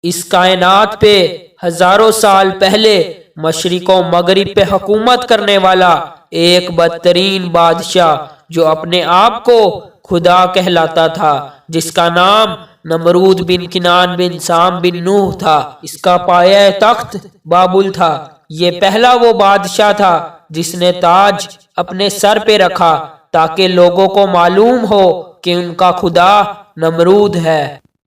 اس کائنات پہ ہزاروں سال پہلے مشرق و مغرب پہ حکومت کرنے والا ایک بدترین بادشاہ جو اپنے آپ کو خدا کہلاتا تھا، جس کا نام نمرود بن کنان بن سام بن نوح تھا۔ اس کا پایہ تخت بابل تھا۔ یہ پہلا وہ بادشاہ تھا جس نے تاج اپنے سر پہ رکھا تاکہ لوگوں کو معلوم ہو کہ ان کا خدا نمرود ہے۔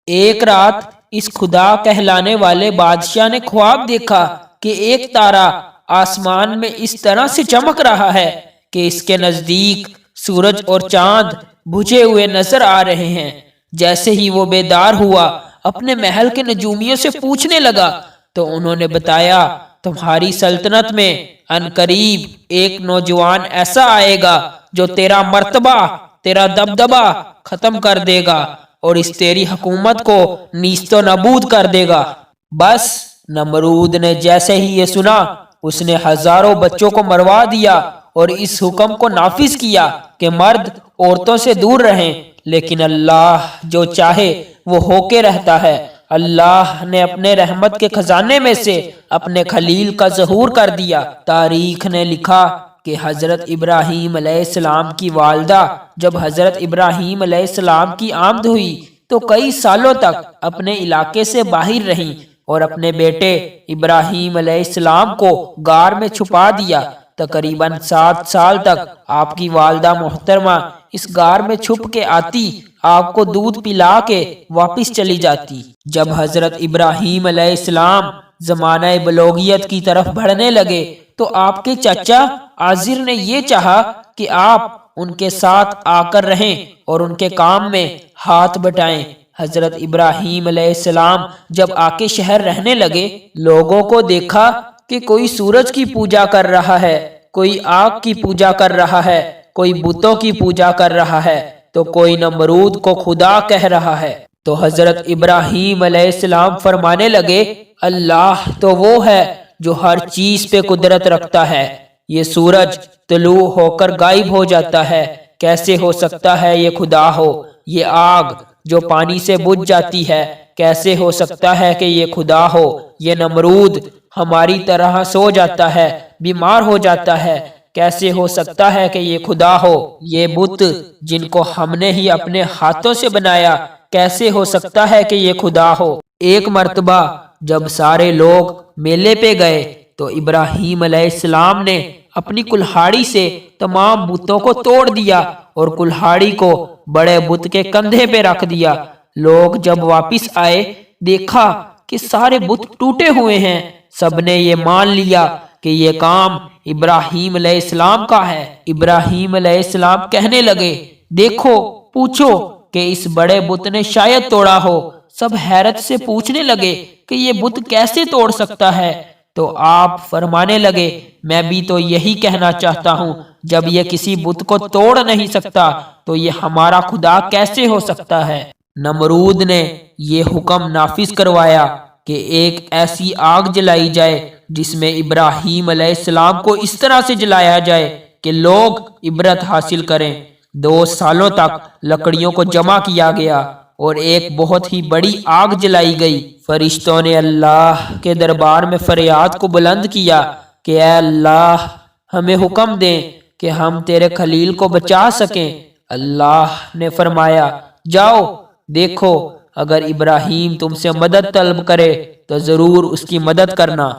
ایک رات اس خدا کہلانے والے بادشاہ نے خواب دیکھا کہ ایک تارا آسمان میں اس طرح سے چمک رہا ہے کہ اس کے نزدیک سورج اور چاند بجھے ہوئے نظر آ رہے ہیں۔ جیسے ہی وہ بیدار ہوا، اپنے محل کے نجومیوں سے پوچھنے لگا تو انہوں نے بتایا، تمہاری سلطنت میں عنقریب ایک نوجوان ایسا آئے گا جو تیرا مرتبہ، تیرا دبدبہ ختم کر دے گا اور اس تیری حکومت کو نیست و نابود کر دے گا۔ بس نمرود نے جیسے ہی یہ سنا، اس نے ہزاروں بچوں کو مروا دیا اور اس حکم کو نافذ کیا کہ مرد عورتوں سے دور رہیں، لیکن اللہ جو چاہے وہ ہو کے رہتا ہے۔ اللہ نے اپنے رحمت کے خزانے میں سے اپنے خلیل کا ظہور کر دیا۔ تاریخ نے لکھا کہ حضرت ابراہیم علیہ السلام کی والدہ جب حضرت ابراہیم علیہ السلام کی آمد ہوئی تو کئی سالوں تک اپنے علاقے سے باہر رہیں اور اپنے بیٹے ابراہیم علیہ السلام کو غار میں چھپا دیا۔ تقریباً 7 سال تک آپ کی والدہ محترمہ اس غار میں چھپ کے آتی، آپ کو دودھ پلا کے واپس چلی جاتی۔ جب حضرت ابراہیم علیہ السلام زمانہ بلوغیت کی طرف بڑھنے لگے تو آپ کے چچا آزر نے یہ چاہا کہ آپ ان کے ساتھ آ کر رہیں اور ان کے کام میں ہاتھ بٹائیں۔ حضرت ابراہیم علیہ السلام جب آ کے شہر رہنے لگے، لوگوں کو دیکھا کہ کوئی سورج کی پوجا کر رہا ہے، کوئی آگ کی پوجا کر رہا ہے، کوئی بتوں کی پوجا کر رہا ہے، تو کوئی نمرود کو خدا کہہ رہا ہے۔ تو حضرت ابراہیم علیہ السلام فرمانے لگے، اللہ تو وہ ہے جو ہر چیز پہ قدرت رکھتا ہے۔ یہ سورج طلوع ہو کر غائب ہو جاتا ہے، کیسے ہو سکتا ہے یہ خدا ہو؟ یہ آگ جو پانی سے بجھ جاتی ہے، کیسے ہو سکتا ہے کہ یہ خدا ہو؟ یہ نمرود ہماری طرح سو جاتا ہے، بیمار ہو جاتا ہے، کیسے ہو سکتا ہے کہ یہ خدا ہو؟ یہ بت جن کو ہم نے ہی اپنے ہاتھوں سے بنایا، کیسے ہو سکتا ہے کہ یہ خدا ہو؟ ایک مرتبہ جب سارے لوگ میلے پہ گئے تو ابراہیم علیہ السلام نے اپنی کلہاڑی سے تمام بتوں کو توڑ دیا اور کلہاڑی کو بڑے بت کے کندھے پہ رکھ دیا۔ لوگ جب واپس آئے، دیکھا کہ سارے بت ٹوٹے ہوئے ہیں۔ سب نے یہ مان لیا کہ یہ کام ابراہیم علیہ السلام کا ہے۔ ابراہیم علیہ السلام کہنے لگے، دیکھو، پوچھو کہ اس بڑے بت نے شاید توڑا ہو۔ سب حیرت سے پوچھنے لگے کہ یہ بت کیسے توڑ سکتا ہے؟ تو آپ فرمانے لگے، میں بھی تو یہی کہنا چاہتا ہوں، جب یہ کسی بت کو توڑ نہیں سکتا تو یہ ہمارا خدا کیسے ہو سکتا ہے؟ نمرود نے یہ حکم نافذ کروایا کہ ایک ایسی آگ جلائی جائے جس میں ابراہیم علیہ السلام کو اس طرح سے جلایا جائے کہ لوگ عبرت حاصل کریں۔ 2 سالوں تک لکڑیوں کو جمع کیا گیا اور ایک بہت ہی بڑی آگ جلائی گئی۔ فرشتوں نے اللہ کے دربار میں فریاد کو بلند کیا کہ اے اللہ، ہمیں حکم دیں کہ ہم تیرے خلیل کو بچا سکیں۔ اللہ نے فرمایا، جاؤ، دیکھو، اگر ابراہیم تم سے مدد طلب کرے تو ضرور اس کی مدد کرنا۔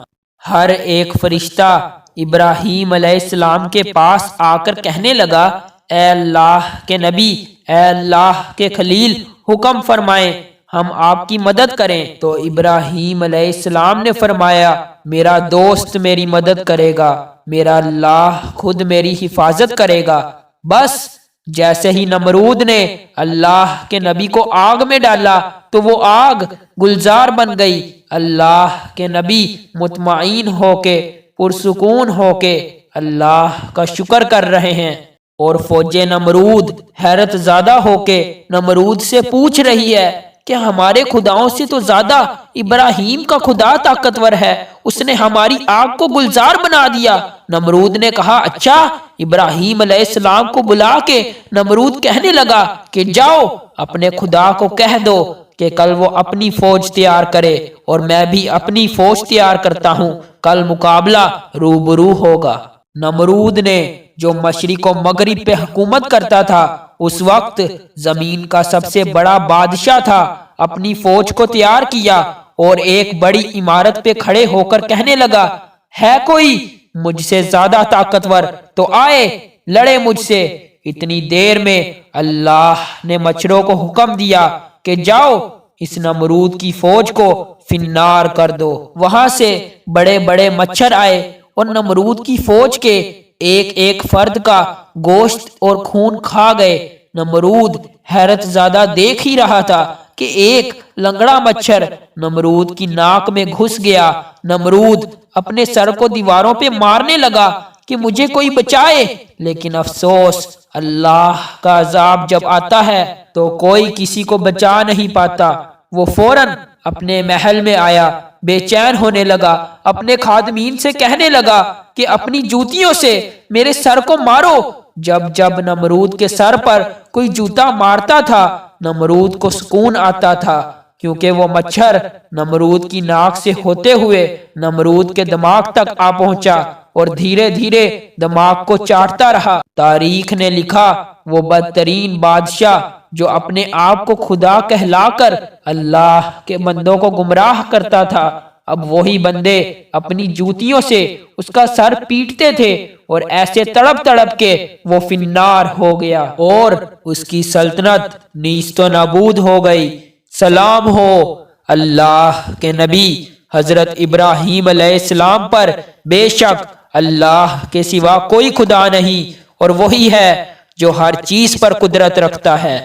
ہر ایک فرشتہ ابراہیم علیہ السلام کے پاس آ کر کہنے لگا، اے اللہ کے نبی، اے اللہ کے خلیل، حکم فرمائیں، ہم آپ کی مدد کریں۔ تو ابراہیم علیہ السلام نے فرمایا، میرا دوست میری مدد کرے گا، میرا اللہ خود میری حفاظت کرے گا۔ بس جیسے ہی نمرود نے اللہ کے نبی کو آگ میں ڈالا تو وہ آگ گلزار بن گئی۔ اللہ کے نبی مطمئن ہو کے، پرسکون ہو کے اللہ کا شکر کر رہے ہیں، اور فوج نمرود حیرت زدہ ہو کے نمرود سے پوچھ رہی ہے کہ ہمارے خداؤں سے تو زیادہ ابراہیم کا خدا طاقتور ہے، اس نے ہماری آگ کو گلزار بنا دیا۔ نمرود نے کہا، اچھا، ابراہیم علیہ السلام کو بلا کے نمرود کہنے لگا کہ جاؤ، اپنے خدا کو کہہ دو کہ کل وہ اپنی فوج تیار کرے اور میں بھی اپنی فوج تیار کرتا ہوں، کل مقابلہ روبرو ہوگا۔ نمرود نے جو مشرق و مغرب پہ حکومت کرتا تھا، اس وقت زمین کا سب سے بڑا بادشاہ تھا، اپنی فوج کو تیار کیا اور ایک بڑی عمارت پہ کھڑے ہو کر کہنے لگا، ہے کوئی مجھ سے زیادہ طاقتور تو آئے لڑے مجھ سے۔ اتنی دیر میں اللہ نے مچھروں کو حکم دیا کہ جاؤ اس نمرود کی فوج کو فنار کر دو۔ وہاں سے بڑے بڑے مچھر آئے اور نمرود کی فوج کے ایک ایک فرد کا گوشت اور خون کھا گئے۔ نمرود حیرت زدہ دیکھ ہی رہا تھا کہ ایک لنگڑا مچھر نمرود کی ناک میں گھس گیا۔ نمرود اپنے سر کو دیواروں پہ مارنے لگا کہ مجھے کوئی بچائے، لیکن افسوس اللہ کا عذاب جب آتا ہے تو کوئی کسی کو بچا نہیں پاتا۔ وہ فوراً اپنے محل میں آیا، بے چین ہونے لگا، اپنے خادمین سے کہنے لگا کہ اپنی جوتیوں سے میرے سر کو مارو۔ جب جب نمرود کے سر پر کوئی جوتا مارتا تھا، نمرود کو سکون آتا تھا، کیونکہ وہ مچھر نمرود کی ناک سے ہوتے ہوئے نمرود کے دماغ تک آ پہنچا اور دھیرے دھیرے دماغ کو چاٹتا رہا۔ تاریخ نے لکھا، وہ بدترین بادشاہ جو اپنے آپ کو خدا کہلا کر اللہ کے بندوں کو گمراہ کرتا تھا، اب وہی بندے اپنی جوتیوں سے اس کا سر پیٹتے تھے اور ایسے تڑپ تڑپ کے وہ فنار ہو گیا اور اس کی سلطنت نیست و نابود ہو گئی۔ سلام ہو اللہ کے نبی حضرت ابراہیم علیہ السلام پر، بے شک اللہ کے سوا کوئی خدا نہیں اور وہی ہے جو ہر چیز پر قدرت رکھتا ہے۔